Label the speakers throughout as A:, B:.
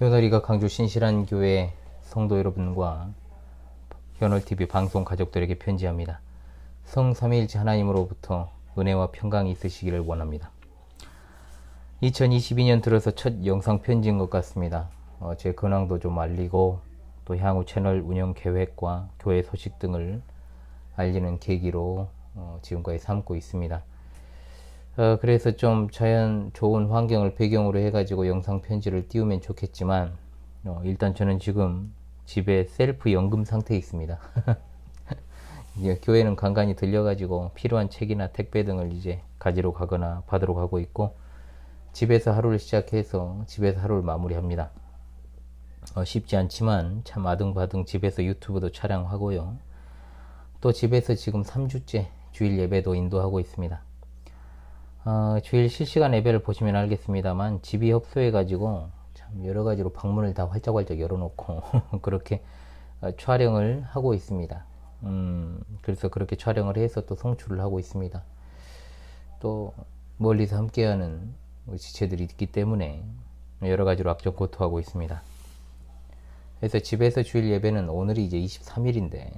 A: 현월이가 강주 신실한 교회 성도 여러분과 현월TV 방송 가족들에게 편지합니다. 성삼위일체 하나님으로부터 은혜와 평강이 있으시기를 원합니다. 2022년 들어서 첫 영상 편지인 것 같습니다. 제 근황도 좀 알리고 또 향후 채널 운영 계획과 교회 소식 등을 알리는 계기로 지금까지 삼고 있습니다. 그래서 좀 자연 좋은 환경을 배경으로 해가지고 영상 편지를 띄우면 좋겠지만 일단 저는 지금 집에 셀프 연금 상태에 있습니다. 이제 교회는 간간히 들려가지고 필요한 책이나 택배 등을 이제 가지러 가거나 받으러 가고 있고, 집에서 하루를 시작해서 집에서 하루를 마무리합니다. 쉽지 않지만 참 아등바등 집에서 유튜브도 촬영하고요. 또 집에서 지금 3주째 주일 예배도 인도하고 있습니다. 주일 실시간 예배를 보시면 알겠습니다만 집이 협소해가지고 참 여러가지로 방문을 다 활짝활짝 열어놓고 그렇게 촬영을 하고 있습니다. 그래서 그렇게 촬영을 해서 또 송출을 하고 있습니다. 또 멀리서 함께하는 지체들이 있기 때문에 여러가지로 악정고투하고 있습니다. 그래서 집에서 주일 예배는 오늘이 이제 23일인데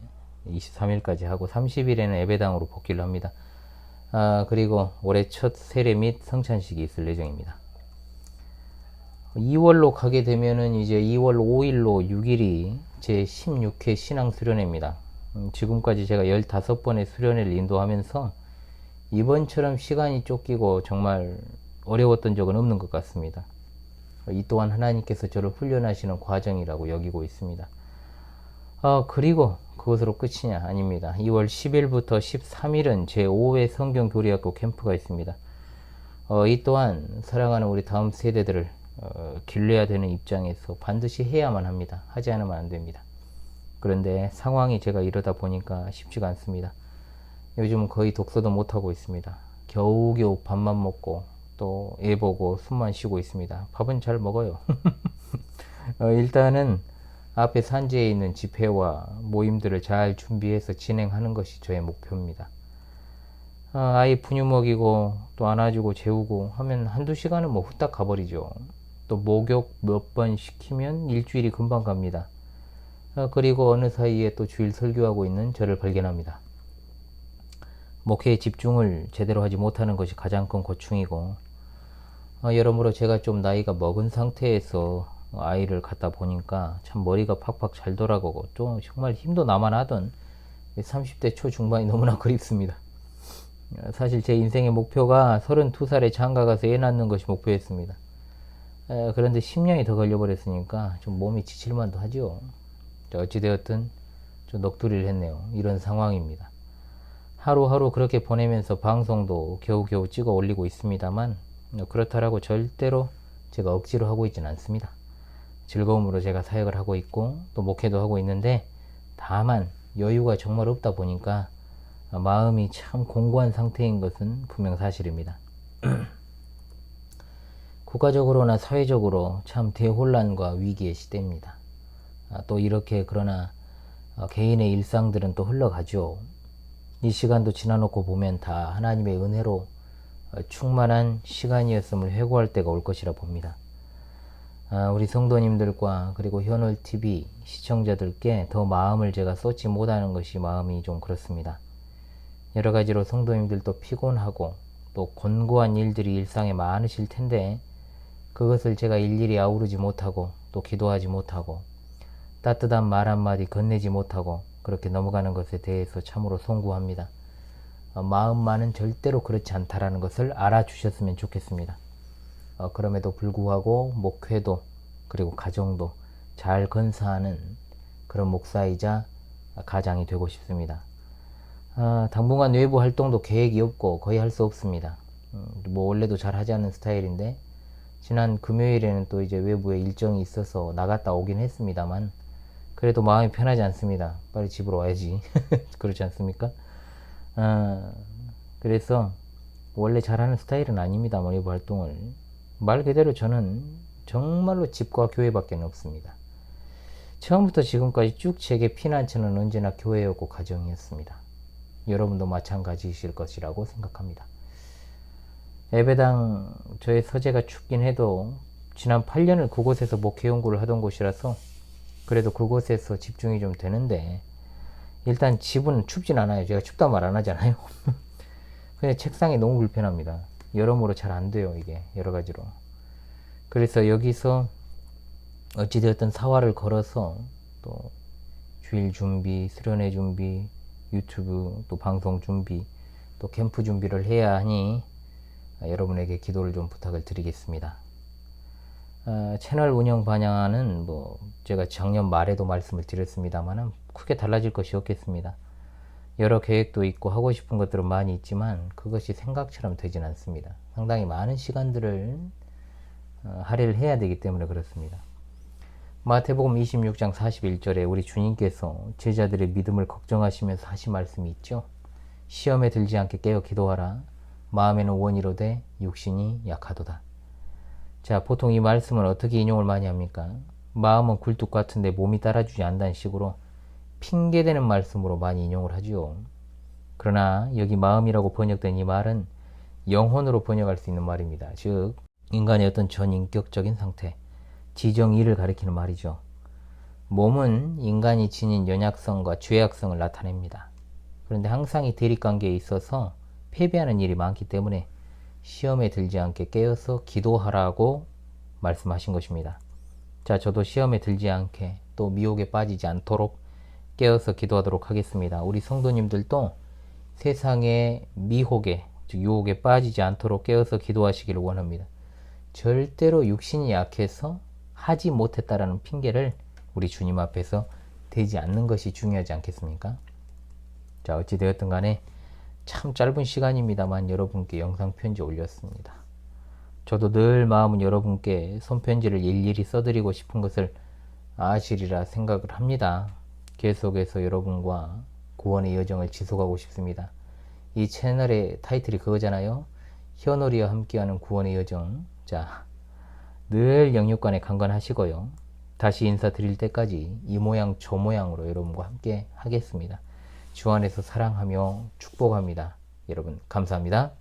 A: 23일까지 하고 30일에는 예배당으로 복귀를 합니다. 그리고 올해 첫 세례 및 성찬식이 있을 예정입니다. 2월로 가게 되면은 이제 2월 5일로 6일이 제 16회 신앙수련회입니다. 지금까지 제가 15번의 수련회를 인도하면서 이번처럼 시간이 쫓기고 정말 어려웠던 적은 없는 것 같습니다. 이 또한 하나님께서 저를 훈련하시는 과정이라고 여기고 있습니다. 그리고 그것으로 끝이냐? 아닙니다. 2월 10일부터 13일은 제5회 성경교리학교 캠프가 있습니다. 이 또한 사랑하는 우리 다음 세대들을 길러야 되는 입장에서 반드시 해야만 합니다. 하지 않으면 안 됩니다. 그런데 상황이 제가 이러다 보니까 쉽지가 않습니다. 요즘은 거의 독서도 못하고 있습니다. 겨우겨우 밥만 먹고 또 애 보고 숨만 쉬고 있습니다. 밥은 잘 먹어요. 일단은 앞에 산지에 있는 집회와 모임들을 잘 준비해서 진행하는 것이 저의 목표입니다. 아이 분유 먹이고 또 안아주고 재우고 하면 한두 시간은 뭐 후딱 가버리죠. 또 목욕 몇 번 시키면 일주일이 금방 갑니다. 그리고 어느 사이에 또 주일 설교하고 있는 저를 발견합니다. 목회에 집중을 제대로 하지 못하는 것이 가장 큰 고충이고, 여러모로 제가 좀 나이가 먹은 상태에서 아이를 갖다 보니까 참 머리가 팍팍 잘 돌아가고 좀 정말 힘도 나만하던 30대 초중반이 너무나 그립습니다. 사실 제 인생의 목표가 32살에 장가가서 애 낳는 것이 목표였습니다. 그런데 10년이 더 걸려버렸으니까 좀 몸이 지칠만도 하죠. 어찌되었든 좀 넋두리를 했네요. 이런 상황입니다. 하루하루 그렇게 보내면서 방송도 겨우겨우 찍어 올리고 있습니다만, 그렇다라고 절대로 제가 억지로 하고 있지는 않습니다. 즐거움으로 제가 사역을 하고 있고 또 목회도 하고 있는데, 다만 여유가 정말 없다 보니까 마음이 참 공고한 상태인 것은 분명 사실입니다. 국가적으로나 사회적으로 참 대혼란과 위기의 시대입니다. 또 이렇게 그러나 개인의 일상들은 또 흘러가죠. 이 시간도 지나놓고 보면 다 하나님의 은혜로 충만한 시간이었음을 회고할 때가 올 것이라 봅니다. 우리 성도님들과 그리고 현월TV 시청자들께 더 마음을 제가 쏟지 못하는 것이 마음이 좀 그렇습니다. 여러가지로 성도님들도 피곤하고 또 곤고한 일들이 일상에 많으실 텐데, 그것을 제가 일일이 아우르지 못하고 또 기도하지 못하고 따뜻한 말 한마디 건네지 못하고 그렇게 넘어가는 것에 대해서 참으로 송구합니다. 마음만은 절대로 그렇지 않다라는 것을 알아주셨으면 좋겠습니다. 그럼에도 불구하고 목회도 그리고 가정도 잘 건사하는 그런 목사이자 가장이 되고 싶습니다. 당분간 외부 활동도 계획이 없고 거의 할 수 없습니다. 뭐 원래도 잘 하지 않는 스타일인데, 지난 금요일에는 또 이제 외부에 일정이 있어서 나갔다 오긴 했습니다만 그래도 마음이 편하지 않습니다. 빨리 집으로 와야지. 그렇지 않습니까? 그래서 원래 잘하는 스타일은 아닙니다. 외부 활동을. 말 그대로 저는 정말로 집과 교회밖에 없습니다. 처음부터 지금까지 쭉 제게 피난처는 언제나 교회였고 가정이었습니다. 여러분도 마찬가지이실 것이라고 생각합니다. 예배당 저의 서재가 춥긴 해도 지난 8년을 그곳에서 목회 연구를 하던 곳이라서 그래도 그곳에서 집중이 좀 되는데, 일단 집은 춥진 않아요. 제가 춥다 말 안 하잖아요. 근데 책상이 너무 불편합니다. 여러모로 잘 안 돼요, 이게 여러 가지로. 그래서 여기서 어찌되었든 사활을 걸어서 또 주일 준비, 수련회 준비, 유튜브 또 방송 준비, 또 캠프 준비를 해야 하니 여러분에게 기도를 좀 부탁을 드리겠습니다. 채널 운영 방향은 뭐 제가 작년 말에도 말씀을 드렸습니다만 크게 달라질 것이 없겠습니다. 여러 계획도 있고 하고 싶은 것들은 많이 있지만 그것이 생각처럼 되진 않습니다. 상당히 많은 시간들을 할애를 해야 되기 때문에 그렇습니다. 마태복음 26장 41절에 우리 주님께서 제자들의 믿음을 걱정하시면서 하신 말씀이 있죠. 시험에 들지 않게 깨어 기도하라. 마음에는 원이로되 육신이 약하도다. 자, 보통 이 말씀은 어떻게 인용을 많이 합니까? 마음은 굴뚝 같은데 몸이 따라주지 않는다는 식으로 핑계대는 말씀으로 많이 인용을 하죠. 그러나 여기 마음이라고 번역된 이 말은 영혼으로 번역할 수 있는 말입니다. 즉 인간의 어떤 전인격적인 상태, 지정의를 가리키는 말이죠. 몸은 인간이 지닌 연약성과 죄악성을 나타냅니다. 그런데 항상 이 대립관계에 있어서 패배하는 일이 많기 때문에 시험에 들지 않게 깨어서 기도하라고 말씀하신 것입니다. 자, 저도 시험에 들지 않게 또 미혹에 빠지지 않도록 깨어서 기도하도록 하겠습니다. 우리 성도님들도 세상의 미혹에, 즉 유혹에 빠지지 않도록 깨어서 기도하시기를 원합니다. 절대로 육신이 약해서 하지 못했다라는 핑계를 우리 주님 앞에서 대지 않는 것이 중요하지 않겠습니까? 자, 어찌되었든 간에 참 짧은 시간입니다만 여러분께 영상 편지 올렸습니다. 저도 늘 마음은 여러분께 손편지를 일일이 써드리고 싶은 것을 아시리라 생각을 합니다. 계속해서 여러분과 구원의 여정을 지속하고 싶습니다. 이 채널의 타이틀이 그거잖아요. 현오리와 함께하는 구원의 여정. 자, 늘 영육간에 강건하시고요. 다시 인사드릴 때까지 이 모양 저 모양으로 여러분과 함께 하겠습니다. 주 안에서 사랑하며 축복합니다. 여러분 감사합니다.